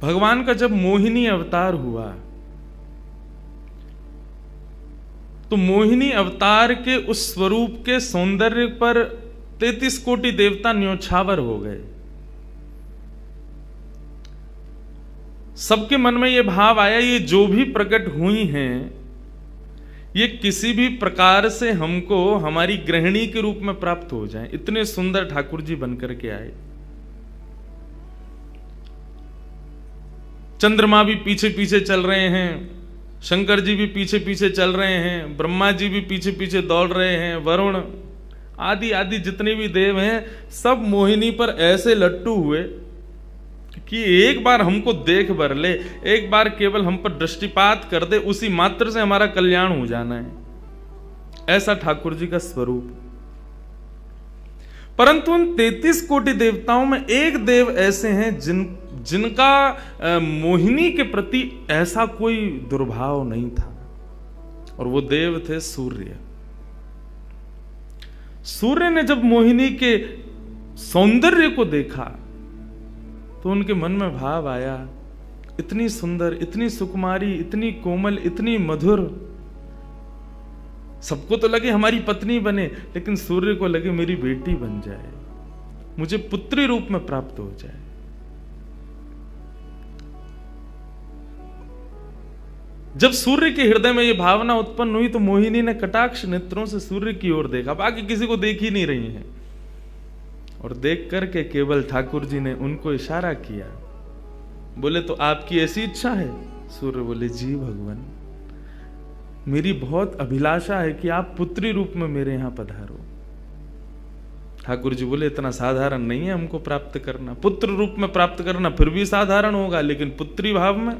भगवान का जब मोहिनी अवतार हुआ तो मोहिनी अवतार के उस स्वरूप के सौंदर्य पर 33 कोटि देवता न्योछावर हो गए। सबके मन में यह भाव आया, ये जो भी प्रकट हुई हैं ये किसी भी प्रकार से हमको हमारी गृहिणी के रूप में प्राप्त हो जाए। इतने सुंदर ठाकुर जी बनकर के आए। चंद्रमा भी पीछे पीछे चल रहे हैं, शंकर जी भी पीछे पीछे चल रहे हैं, ब्रह्मा जी भी पीछे पीछे दौड़ रहे हैं, वरुण आदि आदि जितने भी देव हैं सब मोहिनी पर ऐसे लट्टू हुए कि एक बार हमको देख बर ले, एक बार केवल हम पर दृष्टिपात कर दे, उसी मात्र से हमारा कल्याण हो जाना है। ऐसा ठाकुर जी का स्वरूप। परंतु उन 33 कोटि देवताओं में एक देव ऐसे हैं जिनका मोहिनी के प्रति ऐसा कोई दुर्भाव नहीं था, और वो देव थे सूर्य। सूर्य ने जब मोहिनी के सौंदर्य को देखा तो उनके मन में भाव आया, इतनी सुंदर, इतनी सुकुमारी, इतनी कोमल, इतनी मधुर। सबको तो लगे हमारी पत्नी बने, लेकिन सूर्य को लगे मेरी बेटी बन जाए, मुझे पुत्री रूप में प्राप्त हो जाए। जब सूर्य के हृदय में यह भावना उत्पन्न हुई तो मोहिनी ने कटाक्ष नेत्रों से सूर्य की ओर देखा, बाकी किसी को देख ही नहीं रही है, और देख करके केवल ठाकुर जी ने उनको इशारा किया। बोले तो आपकी ऐसी इच्छा है? सूर्य बोले जी भगवान, मेरी बहुत अभिलाषा है कि आप पुत्री रूप में मेरे यहां पधारो। ठाकुर जी बोले इतना साधारण नहीं है हमको प्राप्त करना, पुत्र रूप में प्राप्त करना फिर भी साधारण होगा, लेकिन पुत्री भाव में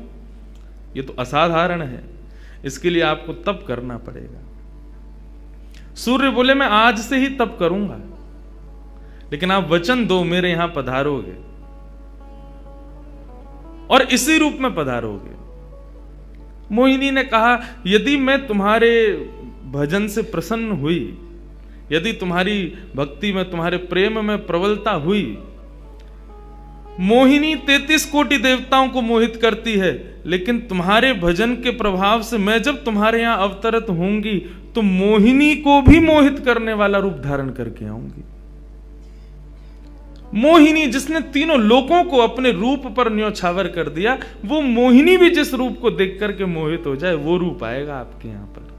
ये तो असाधारण है, इसके लिए आपको तप करना पड़ेगा। सूर्य बोले मैं आज से ही तप करूंगा, लेकिन आप वचन दो मेरे यहां पधारोगे और इसी रूप में पधारोगे। मोहिनी ने कहा यदि मैं तुम्हारे भजन से प्रसन्न हुई, यदि तुम्हारी भक्ति में, तुम्हारे प्रेम में प्रबलता हुई, मोहिनी 33 कोटि देवताओं को मोहित करती है, लेकिन तुम्हारे भजन के प्रभाव से मैं जब तुम्हारे यहां अवतरित होंगी तो मोहिनी को भी मोहित करने वाला रूप धारण करके आऊंगी। मोहिनी जिसने तीनों लोकों को अपने रूप पर न्योछावर कर दिया, वो मोहिनी भी जिस रूप को देख करके मोहित हो जाए, वो रूप आएगा आपके यहां पर।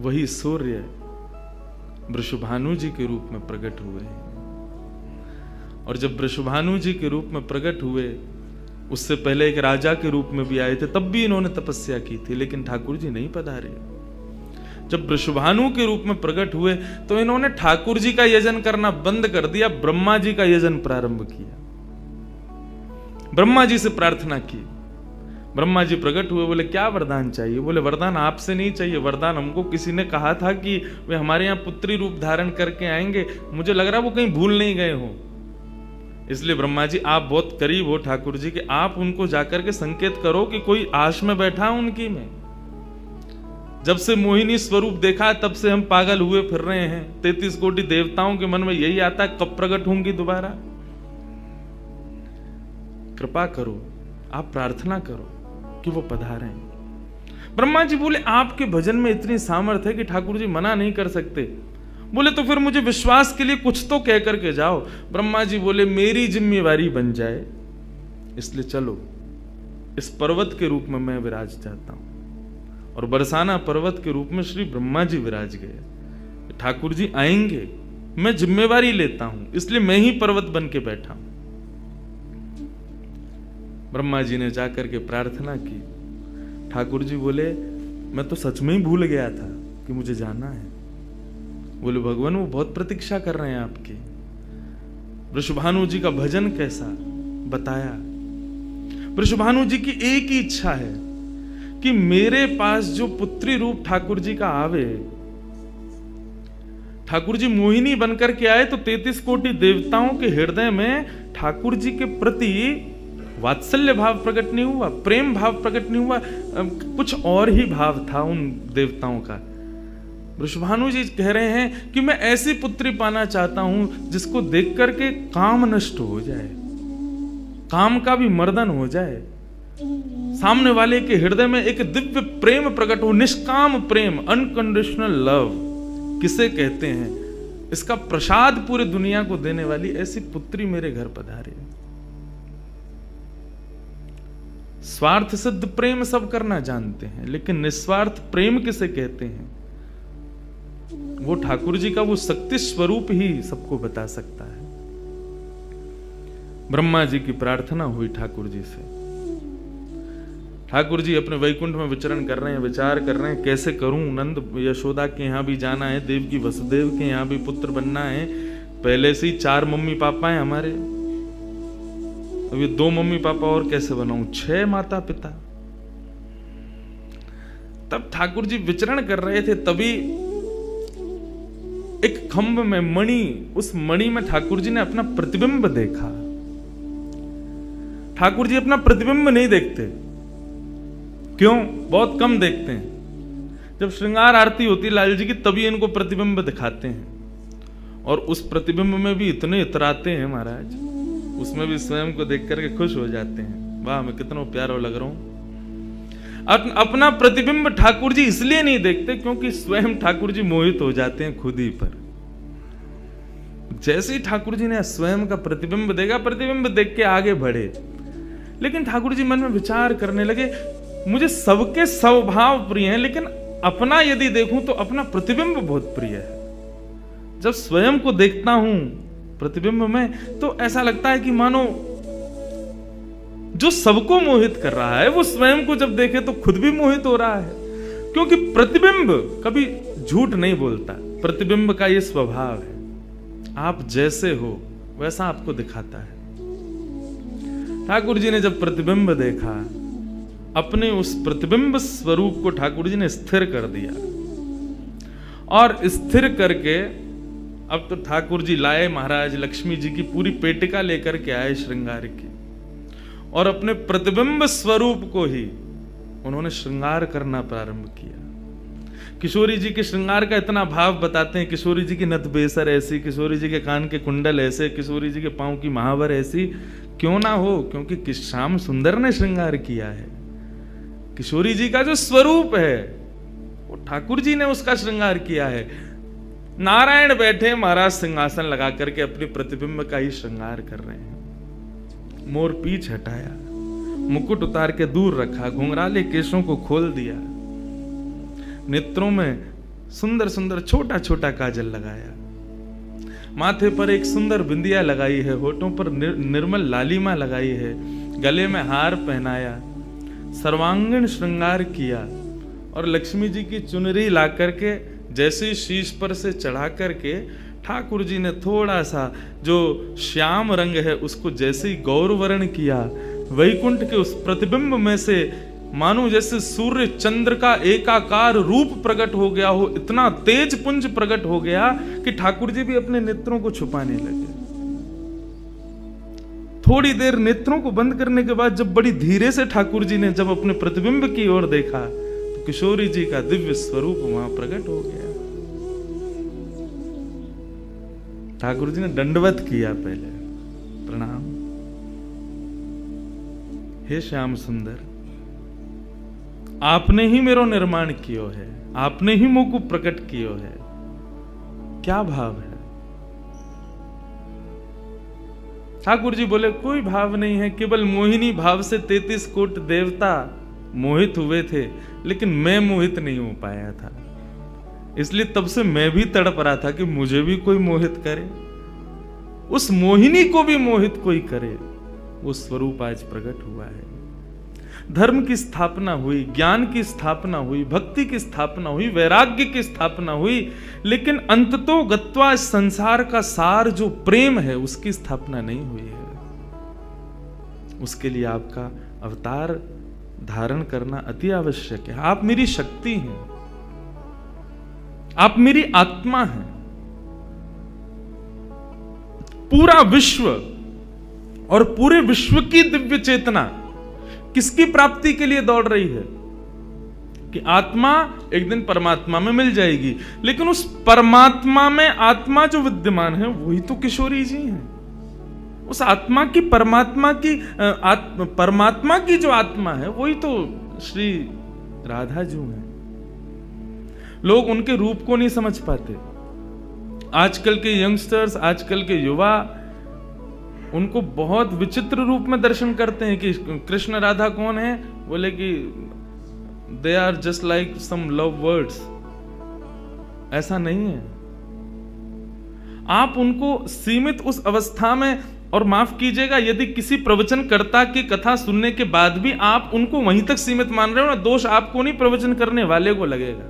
वही सूर्य वृषभानु जी के रूप में प्रकट हुए हैं, और जब वृषभानु जी के रूप में प्रकट हुए, उससे पहले एक राजा के रूप में भी आए थे, तब भी इन्होंने तपस्या की थी, लेकिन ठाकुर जी नहीं पधारे। जब वृषभानु के रूप में प्रकट हुए तो इन्होंने ठाकुर जी का यजन करना बंद कर दिया, ब्रह्मा जी का यजन प्रारंभ किया, ब्रह्मा जी से प्रार्थना की। ब्रह्मा जी प्रकट हुए, बोले क्या वरदान चाहिए? बोले वरदान आपसे नहीं चाहिए, वरदान हमको किसी ने कहा था कि वे हमारे यहाँ पुत्री रूप धारण करके आएंगे, मुझे लग रहा है वो कहीं भूल नहीं गए हो, इसलिए ब्रह्मा जी आप बहुत करीब हो ठाकुर जी के, आप उनको जाकर के संकेत करो कि कोई आश में बैठा है उनकी में। जब से मोहिनी स्वरूप देखा तब से हम पागल हुए फिर रहे हैं, 33 कोटि देवताओं के मन में यही आता है कब प्रकट होंगी दोबारा। कृपा करो, आप प्रार्थना करो कि वो पधारें। ब्रह्मा जी बोले आपके भजन में इतनी सामर्थ्य है कि ठाकुर जी मना नहीं कर सकते। बोले तो फिर मुझे विश्वास के लिए कुछ तो कह करके जाओ। ब्रह्मा जी बोले मेरी जिम्मेवारी बन जाए, इसलिए चलो इस पर्वत के रूप में मैं विराज जाता हूं। और बरसाना पर्वत के रूप में श्री ब्रह्मा जी विराज गए। ठाकुर जी आएंगे, मैं जिम्मेवारी लेता हूं, इसलिए मैं ही पर्वत बन के बैठा हूं। ब्रह्मा जी ने जाकर के प्रार्थना की। ठाकुर जी बोले मैं तो सच में ही भूल गया था कि मुझे जाना है। बोले भगवान वो बहुत प्रतीक्षा कर रहे हैं आपकी। वृषभानु जी का भजन कैसा बताया। वृषभानु जी की एक ही इच्छा है कि मेरे पास जो पुत्री रूप ठाकुर जी का आवे, ठाकुर जी मोहिनी बनकर के आए तो 33 कोटि देवताओं के हृदय में ठाकुर जी के प्रति वात्सल्य भाव प्रकट नहीं हुआ, प्रेम भाव प्रकट नहीं हुआ, कुछ और ही भाव था उन देवताओं का। वृषभानु जी कह रहे हैं कि मैं ऐसी पुत्री पाना चाहता हूं जिसको देख करके काम नष्ट हो जाए, काम का भी मर्दन हो जाए, सामने वाले के हृदय में एक दिव्य प्रेम प्रकट हो, निष्काम प्रेम, अनकंडीशनल लव किसे कहते हैं, इसका प्रसाद पूरे दुनिया को देने वाली ऐसी पुत्री मेरे घर पधारे। स्वार्थ सिद्ध प्रेम सब करना जानते हैं, लेकिन निस्वार्थ प्रेम किसे कहते हैं, वो ठाकुर जी का वो शक्ति स्वरूप ही सबको बता सकता है। ब्रह्मा जी की प्रार्थना हुई ठाकुर जी से। ठाकुर जी अपने वैकुंठ में विचरण कर रहे हैं, विचार कर रहे हैं कैसे करूं, नंद यशोदा के यहां भी जाना है, देवकी वसुदेव के यहां भी पुत्र बनना है, पहले से ही 4 मम्मी पापा हैं हमारे, अब ये 2 मम्मी पापा और कैसे बनाऊं, 6 माता पिता। तब ठाकुर जी विचरण कर रहे थे, तभी एक खंभ में मणि, उस मणि में ठाकुर जी ने अपना प्रतिबिंब देखा। ठाकुर जी अपना प्रतिबिंब नहीं देखते, क्यों? बहुत कम देखते हैं। जब श्रृंगार आरती होती है लाल जी की, तभी इनको प्रतिबिंब दिखाते हैं, और उस प्रतिबिंब में भी इतने इतराते हैं महाराज, उसमें भी स्वयं को देख करके खुश हो जाते हैं, वाह मैं कितना प्यारा लग रहा हूं। अपना प्रतिबिंब ठाकुर जी इसलिए नहीं देखते क्योंकि स्वयं ठाकुर जी मोहित हो जाते हैं खुद ही पर। जैसे ही ठाकुर जी ने स्वयं का प्रतिबिंब देखा, प्रतिबिंब देख के आगे बढ़े, लेकिन ठाकुर जी मन में विचार करने लगे, मुझे सबके स्वभाव प्रिय हैं, लेकिन अपना यदि देखूं तो अपना प्रतिबिंब बहुत प्रिय है। जब स्वयं को देखता हूं प्रतिबिंब में, तो ऐसा लगता है कि मानो जो सबको मोहित कर रहा है वो स्वयं को जब देखे तो खुद भी मोहित हो रहा है, क्योंकि प्रतिबिंब कभी झूठ नहीं बोलता। प्रतिबिंब का ये स्वभाव है, आप जैसे हो वैसा आपको दिखाता है। ठाकुर जी ने जब प्रतिबिंब देखा, अपने उस प्रतिबिंब स्वरूप को ठाकुर जी ने स्थिर कर दिया, और स्थिर करके अब तो ठाकुर जी लाए महाराज लक्ष्मी जी की पूरी पेटिका लेकर के आए श्रृंगार की, और अपने प्रतिबिंब स्वरूप को ही उन्होंने श्रृंगार करना प्रारंभ किया। किशोरी जी के श्रृंगार का इतना भाव बताते हैं, किशोरी जी की नथ बेसर ऐसी, किशोरी जी के कान के कुंडल ऐसे, किशोरी जी के पांव की महावर ऐसी, क्यों ना हो, क्योंकि श्याम सुंदर ने श्रृंगार किया है। किशोरी जी का जो स्वरूप है वो ठाकुर जी ने उसका श्रृंगार किया है। नारायण बैठे महाराज सिंहासन लगा करके अपने प्रतिबिंब का ही श्रृंगार कर रहे हैं। मोर पीछ हटाया, मुकुट उतार के दूर रखा, घुंघराले केशों को खोल दिया, नेत्रों में सुंदर सुंदर छोटा छोटा काजल लगाया, माथे पर एक सुंदर बिंदिया लगाई है, होठों पर निर्मल लालिमा लगाई है, गले में हार पहनाया, सर्वांगीण श्रृंगार किया, और लक्ष्मी जी की चुनरी ला करके जैसे शीश पर से चढ़ा करके ठाकुर जी ने थोड़ा सा जो श्याम रंग है उसको जैसे ही गौरवर्ण किया, वैकुंठ के उस प्रतिबिंब में से मानो जैसे सूर्य चंद्र का एकाकार रूप प्रकट हो गया हो, इतना तेज पुंज प्रकट हो गया कि ठाकुर जी भी अपने नेत्रों को छुपाने लगे। थोड़ी देर नेत्रों को बंद करने के बाद जब बड़ी धीरे से ठाकुर जी ने जब अपने प्रतिबिंब की ओर देखा, तो किशोरी जी का दिव्य स्वरूप वहां प्रकट हो गया। ठाकुर जी ने दंडवत किया, पहले प्रणाम, हे श्याम सुंदर, आपने ही मेरो निर्माण कियो है, आपने ही मोह को प्रकट कियो है। क्या भाव है? ठाकुर जी बोले कोई भाव नहीं है, केवल मोहिनी भाव से 33 कोट देवता मोहित हुए थे, लेकिन मैं मोहित नहीं हो पाया था, इसलिए तब से मैं भी तड़प रहा था कि मुझे भी कोई मोहित करे, उस मोहिनी को भी मोहित कोई करे। वो स्वरूप आज प्रकट हुआ है। धर्म की स्थापना हुई, ज्ञान की स्थापना हुई, भक्ति की स्थापना हुई, वैराग्य की स्थापना हुई, लेकिन अंततो गत्वा संसार का सार जो प्रेम है उसकी स्थापना नहीं हुई है। उसके लिए आपका अवतार धारण करना अति आवश्यक है। आप मेरी शक्ति हैं, आप मेरी आत्मा हैं। पूरा विश्व और पूरे विश्व की दिव्य चेतना किसकी प्राप्ति के लिए दौड़ रही है? कि आत्मा एक दिन परमात्मा में मिल जाएगी, लेकिन उस परमात्मा में आत्मा जो विद्यमान है वही तो किशोरी जी हैं। उस आत्मा की परमात्मा की जो आत्मा है वही तो श्री राधा जी हैं। लोग उनके रूप को नहीं समझ पाते। आजकल के यंगस्टर्स, आजकल के युवा उनको बहुत विचित्र रूप में दर्शन करते हैं कि कृष्ण राधा कौन है, बोले कि they are just like some love words. ऐसा नहीं है। आप उनको सीमित उस अवस्था में, और माफ कीजिएगा यदि किसी प्रवचनकर्ता की कथा सुनने के बाद भी आप उनको वहीं तक सीमित मान रहे हो ना, दोष आपको नहीं, प्रवचन करने वाले को लगेगा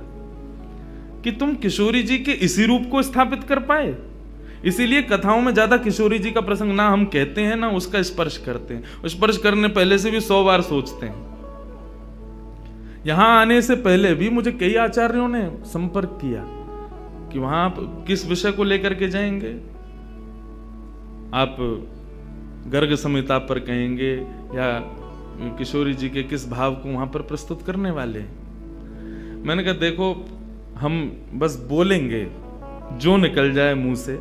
कि तुम किशोरी जी के इसी रूप को स्थापित कर पाए। इसीलिए कथाओं में ज्यादा किशोरी जी का प्रसंग ना हम कहते हैं ना उसका स्पर्श करते हैं। स्पर्श करने पहले से भी 100 बार सोचते हैं। यहां आने से पहले भी मुझे कई आचार्यों ने संपर्क किया कि वहां आप किस विषय को लेकर के जाएंगे, आप गर्ग संहिता पर कहेंगे या किशोरी जी के किस भाव को वहां पर प्रस्तुत करने वाले हैं। मैंने कहा देखो, हम बस बोलेंगे जो निकल जाए मुंह से,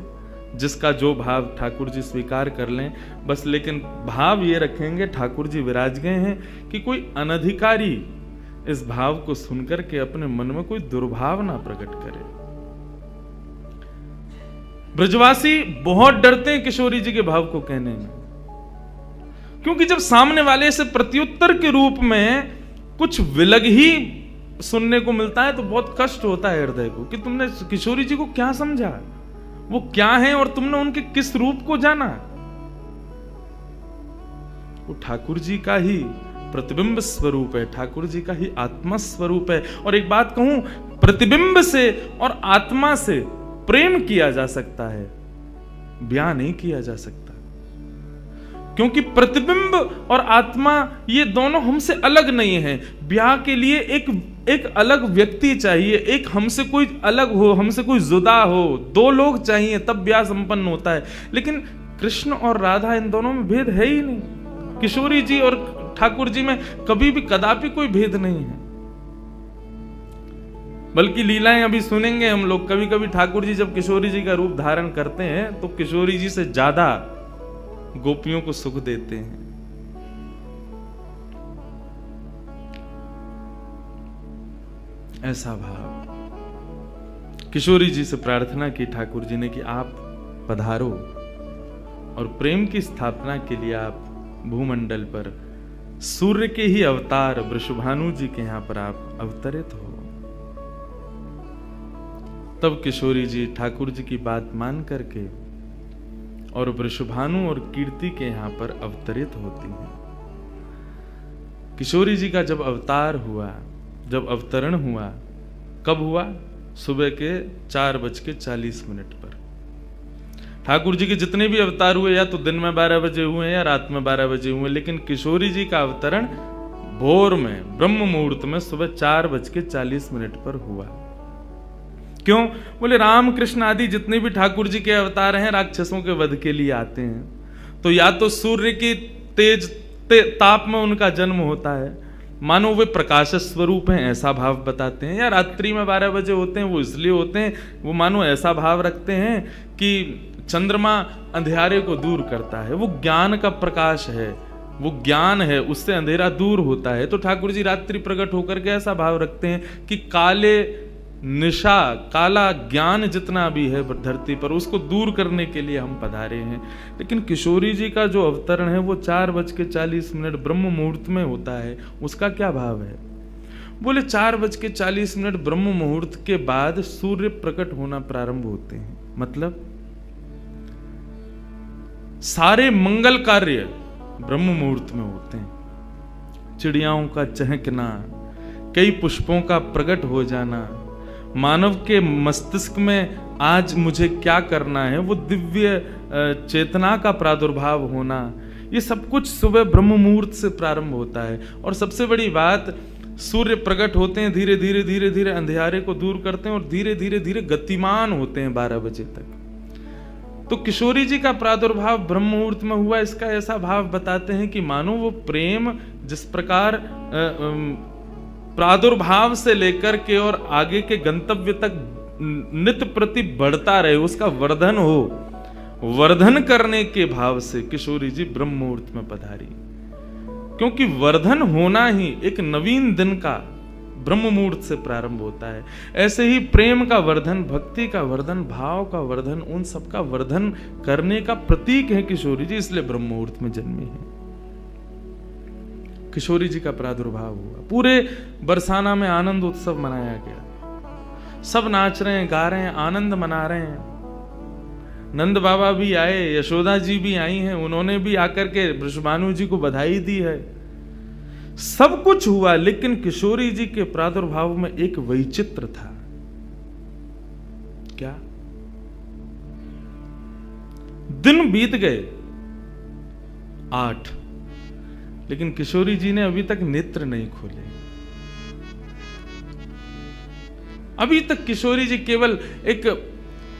जिसका जो भाव ठाकुर जी स्वीकार कर लें बस, लेकिन भाव ये रखेंगे ठाकुर जी विराज गए हैं कि कोई अनधिकारी इस भाव को सुनकर के अपने मन में कोई दुर्भाव ना प्रकट करे। ब्रजवासी बहुत डरते हैं किशोरी जी के भाव को कहने में, क्योंकि जब सामने वाले से प्रत्युत्तर के रूप में कुछ विलग ही सुनने को मिलता है तो बहुत कष्ट होता है हृदय को कि तुमने किशोरी जी को क्या समझा, वो क्या है और तुमने उनके किस रूप को जाना। वो ठाकुर जी का ही प्रतिबिंब स्वरूप है, ठाकुर जी का ही आत्मा स्वरूप है। और एक बात कहूं, प्रतिबिंब से और आत्मा से प्रेम किया जा सकता है, ब्याह नहीं किया जा सकता, क्योंकि प्रतिबिंब और आत्मा ये दोनों हमसे अलग नहीं है। ब्याह के लिए एक अलग व्यक्ति चाहिए, एक हमसे कोई अलग हो, हमसे कोई जुदा हो, 2 लोग चाहिए तब ब्याह संपन्न होता है। लेकिन कृष्ण और राधा इन दोनों में भेद है ही नहीं। किशोरी जी और ठाकुर जी में कभी भी कदापि कोई भेद नहीं है। बल्कि लीलाएं अभी सुनेंगे हम लोग, कभी कभी ठाकुर जी जब किशोरी जी का रूप धारण करते हैं तो किशोरी जी से ज्यादा गोपियों को सुख देते हैं। ऐसा भाव किशोरी जी से प्रार्थना की ठाकुर जी ने कि आप पधारो और प्रेम की स्थापना के लिए आप भूमंडल पर सूर्य के ही अवतार वृषभानु जी के यहां पर आप अवतरित हो। तब किशोरी जी ठाकुर जी की बात मान करके और वृषभानु और कीर्ति के यहां पर अवतरित होती हैं। किशोरी जी का जब अवतार हुआ, जब अवतरण हुआ, कब हुआ? सुबह के 4:40 पर। ठाकुर जी के जितने भी अवतार हुए या तो दिन में 12 बजे हुए या रात में 12 बजे हुए, लेकिन किशोरी जी का अवतरण भोर में ब्रह्म मुहूर्त में सुबह 4:40 पर हुआ। क्यों? बोले राम कृष्ण आदि जितने भी ठाकुर जी के अवतार हैं राक्षसों के वध के लिए आते हैं, तो या तो सूर्य की तेज ताप में उनका जन्म होता है, मानो वे प्रकाश स्वरूप हैं ऐसा भाव बताते हैं, या रात्रि में 12 बजे होते हैं वो इसलिए होते हैं, वो मानो ऐसा भाव रखते हैं कि चंद्रमा अंधेरे को दूर करता है, वो ज्ञान का प्रकाश है, वो ज्ञान है, उससे अंधेरा दूर होता है। तो ठाकुर जी रात्रि प्रकट होकर के ऐसा भाव रखते हैं कि काले निशा, काला ज्ञान जितना भी है धरती पर, उसको दूर करने के लिए हम पधारे हैं। लेकिन किशोरी जी का जो अवतरण है वो 4:40 ब्रह्म मुहूर्त में होता है। उसका क्या भाव है? बोले 4:40 ब्रह्म मुहूर्त के बाद सूर्य प्रकट होना प्रारंभ होते हैं। मतलब सारे मंगल कार्य ब्रह्म मुहूर्त में होते हैं। चिड़ियाओं का चहकना, कई पुष्पों का प्रकट हो जाना, मानव के मस्तिष्क में आज मुझे क्या करना है, वो दिव्य चेतना का प्रादुर्भाव होना, ये सब कुछ सुबह ब्रह्म मुहूर्त से प्रारंभ होता है। और सबसे बड़ी बात, सूर्य प्रकट होते हैं, धीरे धीरे धीरे धीरे अंधेरे को दूर करते हैं और धीरे धीरे धीरे गतिमान होते हैं 12 बजे तक। तो किशोरी जी का प्रादुर्भाव ब्रह्म मुहूर्त में हुआ, इसका ऐसा भाव बताते हैं कि मानो वो प्रेम जिस प्रकार प्रादुर्भाव से लेकर के और आगे के गंतव्य तक नित्य प्रति बढ़ता रहे, उसका वर्धन हो, वर्धन करने के भाव से किशोरी जी ब्रह्म मुहूर्त में पधारी। क्योंकि वर्धन होना ही एक नवीन दिन का ब्रह्म मुहूर्त से प्रारंभ होता है। ऐसे ही प्रेम का वर्धन, भक्ति का वर्धन, भाव का वर्धन, उन सब का वर्धन करने का प्रतीक है किशोरी जी, इसलिए ब्रह्म मुहूर्त में जन्मी है। किशोरी जी का प्रादुर्भाव हुआ, पूरे बरसाना में आनंद उत्सव मनाया गया, सब नाच रहे हैं, गा रहे हैं, आनंद मना रहे हैं। नंद बाबा भी आए, यशोदा जी भी आई हैं, उन्होंने भी आकर के वृषभानु जी को बधाई दी है। सब कुछ हुआ, लेकिन किशोरी जी के प्रादुर्भाव में एक वैचित्र था। क्या? दिन बीत गए 8, लेकिन किशोरी जी ने अभी तक नेत्र नहीं खोले। अभी तक किशोरी जी केवल एक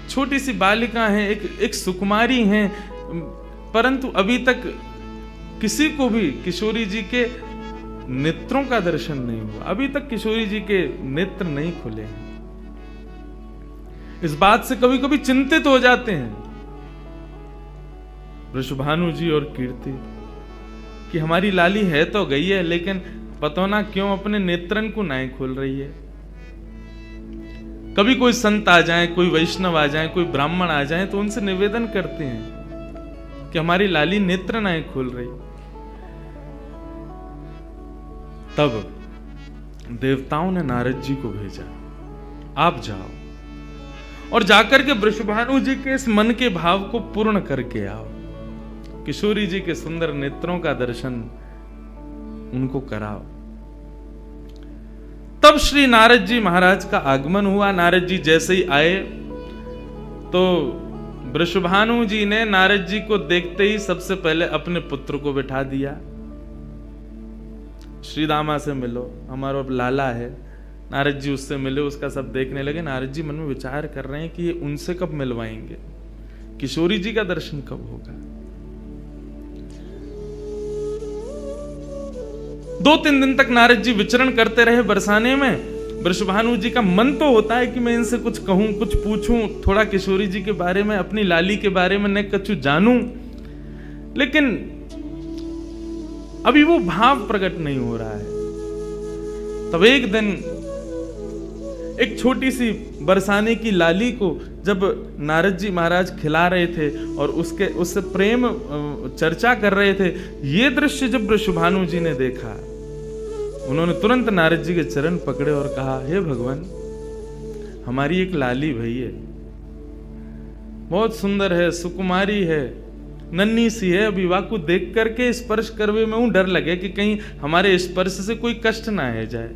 छोटी सी बालिका हैं, एक सुकुमारी हैं, परंतु अभी तक किसी को भी किशोरी जी के नेत्रों का दर्शन नहीं हुआ। अभी तक किशोरी जी के नेत्र नहीं खुले हैं। इस बात से कभी कभी चिंतित हो जाते हैं वृषभानु जी और कीर्ति कि हमारी लाली है तो गई है, लेकिन पता ना क्यों अपने नेत्रन को नहीं खोल रही है। कभी कोई संत आ जाए, कोई वैष्णव आ जाए, कोई ब्राह्मण आ जाए, तो उनसे निवेदन करते हैं कि हमारी लाली नेत्र नहीं खोल रही। तब देवताओं ने नारद जी को भेजा, आप जाओ और जाकर के वृषभानु जी के इस मन के भाव को पूर्ण करके आओ, किशोरी जी के सुंदर नेत्रों का दर्शन उनको कराओ। तब श्री नारद जी महाराज का आगमन हुआ। नारद जी जैसे ही आए तो वृषभानु जी ने नारद जी को देखते ही सबसे पहले अपने पुत्र को बिठा दिया। श्री दामा से मिलो, हमारा लाला है। नारद जी उससे मिले, उसका सब देखने लगे। नारद जी मन में विचार कर रहे हैं कि ये उनसे कब मिलवाएंगे, किशोरी जी का दर्शन कब होगा। 2-3 दिन तक नारद जी विचरण करते रहे बरसाने में। वृषभानु जी का मन तो होता है कि मैं इनसे कुछ कहूं, कुछ पूछूं, थोड़ा किशोरी जी के बारे में, अपनी लाली के बारे में न कुछ जानूं, लेकिन अभी वो भाव प्रकट नहीं हो रहा है। तब एक दिन एक छोटी सी बरसाने की लाली को जब नारद जी महाराज खिला रहे थे और उससे प्रेम चर्चा कर रहे थे, ये दृश्य जब वृषभानु जी ने देखा, उन्होंने तुरंत नारद जी के चरण पकड़े और कहा, हे भगवान, हमारी एक लाली भई है, बहुत सुंदर है, सुकुमारी है, नन्ही सी है। अभी वाकु देख करके स्पर्श करवे में डर लगे कि कहीं हमारे स्पर्श से कोई कष्ट ना है जाए,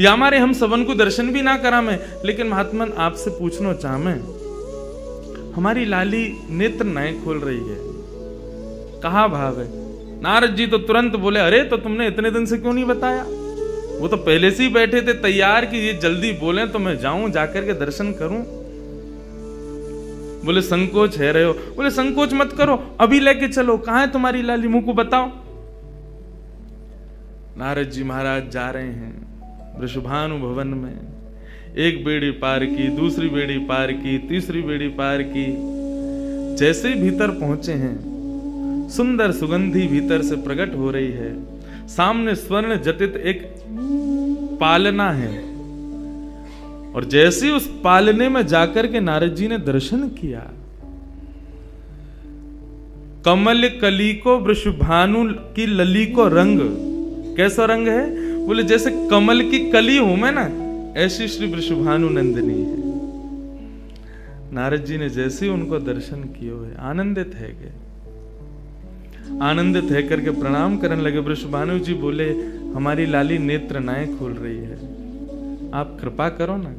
या हमारे हम सबन को दर्शन भी ना करा में। लेकिन महात्मन आपसे पूछना चाह मैं, हमारी लाली नेत्र नहीं खोल रही है, कहा भाव है? नारद जी तो तुरंत बोले, अरे तो तुमने इतने दिन से क्यों नहीं बताया? वो तो पहले से ही बैठे थे तैयार कि ये जल्दी बोले तो मैं जाऊं, जाकर के दर्शन करूं। बोले संकोच है रहे हो? बोले संकोच मत करो, अभी लेके चलो। कहां है तुम्हारी लाली, मुंह को बताओ। नारद जी महाराज जा रहे हैं वृषभानु भवन में। एक बेड़ी पार की, दूसरी बेड़ी पार की, तीसरी बेड़ी पार की। जैसे ही भीतर पहुंचे हैं, सुंदर सुगंधी भीतर से प्रकट हो रही है। सामने स्वर्ण जटित एक पालना है, और जैसे ही उस पालने में जाकर के नारद जी ने दर्शन किया, कमल कली को वृषभानु की लली को रंग, कैसा रंग है? बोले जैसे कमल की कली हूं मैं ना, ऐसी श्री वृषभानु नंदिनी है। नारद जी ने जैसे ही उनको दर्शन किए हुए आनंदित है गए, आनंदित है करके प्रणाम करने लगे। वृषभानु जी बोले, हमारी लाली नेत्र नाए खोल रही है, आप कृपा करो ना।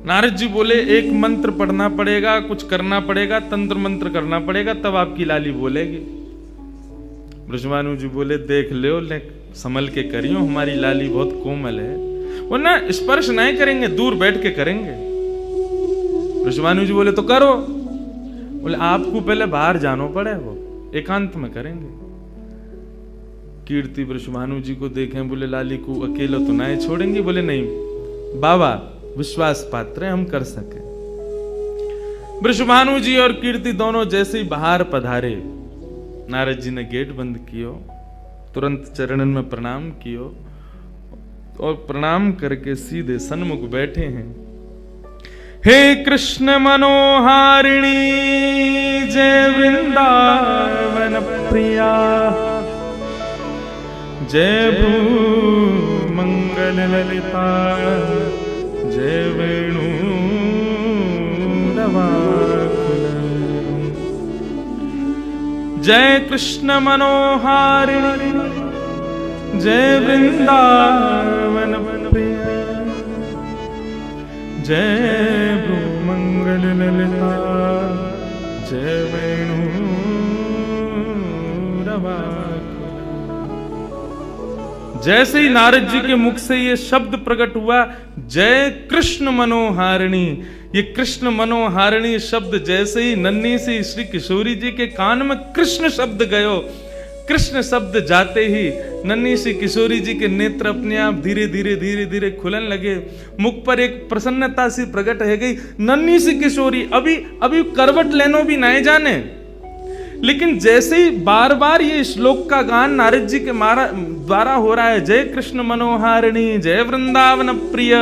नारद जी बोले, एक मंत्र पढ़ना पड़ेगा, कुछ करना पड़ेगा, तंत्र मंत्र करना पड़ेगा, तब आपकी लाली बोलेगी। वृषभानु जी बोले, देख लो, ले संभल के करियो, हमारी लाली बहुत कोमल है, वो ना स्पर्श नहीं करेंगे, दूर बैठ के करेंगे। वृषभानु जी बोले, तो करो। बोले आपको पहले बाहर जानो पड़े, वो एकांत में करेंगे। कीर्ति वृषभानु जी को देखें, बोले लाली को अकेला तो ना छोड़ेंगे? बोले नहीं बाबा, विश्वास पात्र है, हम कर सके। वृषभानु जी और कीर्ति दोनों जैसे ही बाहर पधारे, नारद जी ने गेट बंद कियो, तुरंत चरणन में प्रणाम कियो और प्रणाम करके सीधे सन्मुख बैठे हैं। हे कृष्ण मनोहारिणी जय वृंदावन प्रिया, जय भ्रू मंगल ललिता, जय वेणु रवाकुल, जय कृष्ण मनोहारिणी जय वृंदावन प्रिया, जय भ्रू मंगल ललिता, जय वेणु रवाकुल। जैसे ही नारद जी के मुख से ये शब्द प्रकट हुआ, जय कृष्ण मनोहारिणी, ये कृष्ण मनोहारिणी शब्द जैसे ही नन्ही सी श्री किशोरी जी के कान में कृष्ण शब्द गयो, कृष्ण शब्द जाते ही नन्ही सी किशोरी जी के नेत्र अपने आप धीरे धीरे धीरे धीरे खुलन लगे, मुख पर एक प्रसन्नता सी प्रकट है गई। नन्ही सी किशोरी अभी करवट लेनो भी नहीं जाने, लेकिन जैसे ही बार बार ये श्लोक का गान नारद जी के द्वारा हो रहा है, जय कृष्ण मनोहारिणी जय वृंदावन प्रिय,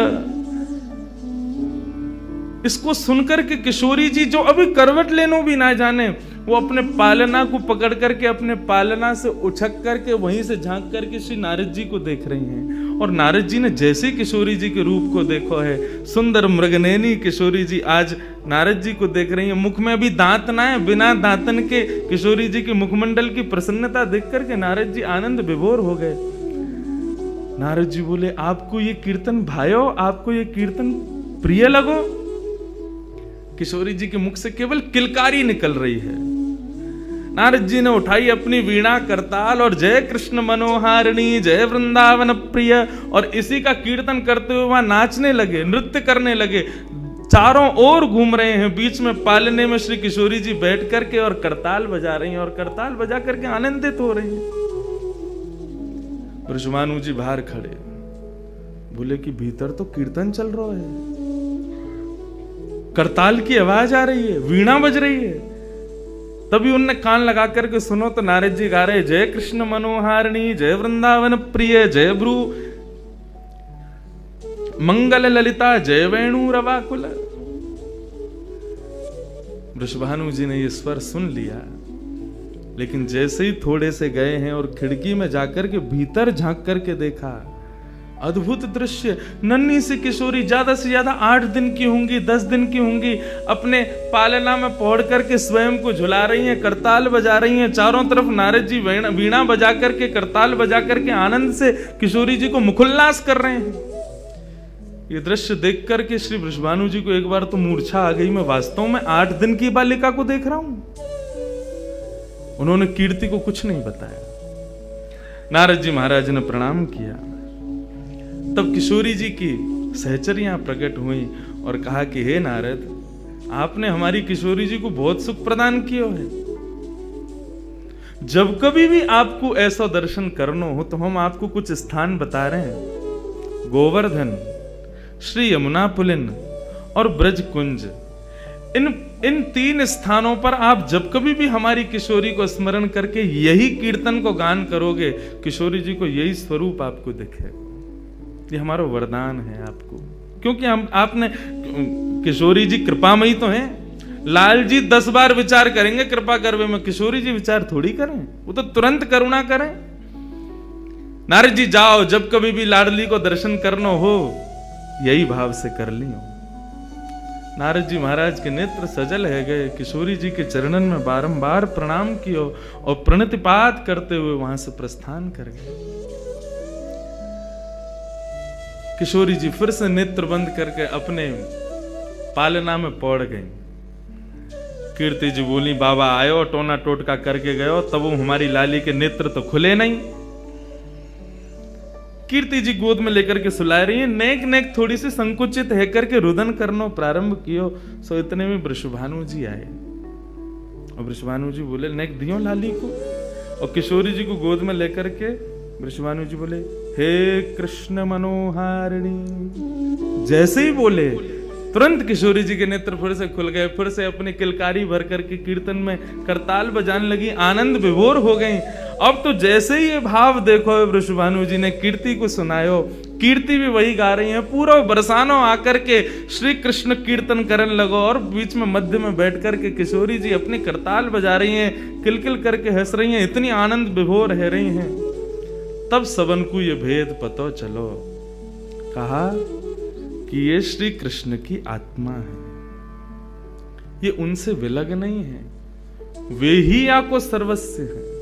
इसको सुनकर के किशोरी जी जो अभी करवट लेनो भी ना जाने, वो अपने पालना को पकड़ करके अपने पालना से उछक करके वहीं से झांक करके श्री नारद जी को देख रही हैं। और नारद जी ने जैसे किशोरी जी के रूप को देखो है, सुंदर मृगनयनी किशोरी जी आज नारद जी को देख रही है। मुख में अभी दांत ना है, बिना दांतन के किशोरी जी के मुखमंडल की प्रसन्नता देख करके नारद जी आनंद विभोर हो गए। नारद जी बोले, आपको ये कीर्तन भायो, आपको ये कीर्तन प्रिय लगो? किशोरी जी के मुख से केवल किलकारी निकल रही है। नारद जी ने उठाई अपनी वीणा करताल और जय कृष्ण मनोहारिणी जय वृंदावन प्रिय, और इसी का कीर्तन करते हुए वहां नाचने लगे, नृत्य करने लगे, चारों ओर घूम रहे हैं। बीच में पालने में श्री किशोरी जी बैठ करके और करताल बजा रही हैं और करताल बजा करके आनंदित हो रही हैं। वृषभानु जी बाहर खड़े, बोले कि भीतर तो कीर्तन चल रहा है, करताल की आवाज आ रही है, वीणा बज रही है। तभी उनने कान लगा करके सुनो तो नारद जी गा रहे, जय कृष्ण मनोहारिणी जय वृंदावन प्रिय, जय भ्रू मंगल ललिता, जय वेणु रवाकुल। वृषभानु जी ने ये स्वर सुन लिया, लेकिन जैसे ही थोड़े से गए हैं और खिड़की में जाकर के भीतर झांक करके देखा, अद्भुत दृश्य। नन्ही सी किशोरी ज्यादा से ज्यादा 8 दिन की होंगी, 10 दिन की होंगी, अपने पालना में पौड़ करके स्वयं को झुला रही हैं, करताल बजा रही हैं। चारों तरफ नारद जी वीणा बजा करके करताल बजा करके आनंद से किशोरी जी को मुखोल्लास कर रहे हैं। ये दृश्य देख करके श्री वृषभानु जी को एक बार तो मूर्छा आ गई, मैं वास्तव में 8 दिन की बालिका को देख रहा हूं। उन्होंने कीर्ति को कुछ नहीं बताया। नारद जी महाराज ने प्रणाम किया, तब किशोरी जी की सहचरियां प्रकट हुई और कहा कि हे नारद, आपने हमारी किशोरी जी को बहुत सुख प्रदान किया है। जब कभी भी आपको ऐसा दर्शन करना हो तो हम आपको कुछ स्थान बता रहे हैं। गोवर्धन, श्री यमुना पुलिन और ब्रज कुंज, इन 3 स्थानों पर आप जब कभी भी हमारी किशोरी को स्मरण करके यही कीर्तन को गान करोगे, किशोरी जी को यही स्वरूप आपको दिखेगा। ये हमारा वरदान है आपको, क्योंकि आपने किशोरी जी कृपामयी तो हैं। लाल जी 10 बार विचार करेंगे कृपा करवे में, किशोरी जी विचार थोड़ी करें, वो तो तुरंत करुणा करें। नारद जी जाओ, जब कभी भी लाडली को दर्शन करना हो यही भाव से कर लियो। नारद जी महाराज के नेत्र सजल है गए, किशोरी जी के चरणन में बारंबार प्रणाम कियो और प्रणतिपात करते हुए वहां से प्रस्थान कर गए। किशोरी जी फिर से नेत्र बंद करके अपने पालना में पौड़ गई। कीर्ति जी बोली, बाबा आयो टोना टोटका करके गयो, तब वो हमारी लाली के नेत्र तो खुले नहीं। कीर्ति जी गोद में लेकर के सुला रही है, नेक नेक थोड़ी सी संकुचित है करके रुदन करना प्रारंभ कियो। सो इतने में वृषभानु जी आए और वृषभानु जी बोले, नेक दियो लाली को, और किशोरी जी को गोद में लेकर के वृषभानु जी बोले, हे कृष्ण मनोहारिणी। जैसे ही बोले तुरंत किशोरी जी के नेत्र फिर से खुल गए, फिर से अपनी किलकारी भर करके कीर्तन में करताल बजाने लगी, आनंद विभोर हो गई। अब तो जैसे ही ये भाव देखो वृषभानु जी ने कीर्ति को सुनायो, कीर्ति भी वही गा रही है, पूरा बरसानो आकर के श्री कृष्ण कीर्तन करने लगो, और बीच में मध्य में बैठ करके किशोरी जी अपनी करताल बजा रही हैं, किलकिल करके हंस रही हैं, इतनी आनंद विभोर रह रही हैं। तब सबन को ये भेद पतो चलो, कहा कि ये श्री कृष्ण की आत्मा है, ये उनसे विलग नहीं है, वे ही आपको सर्वस्व है।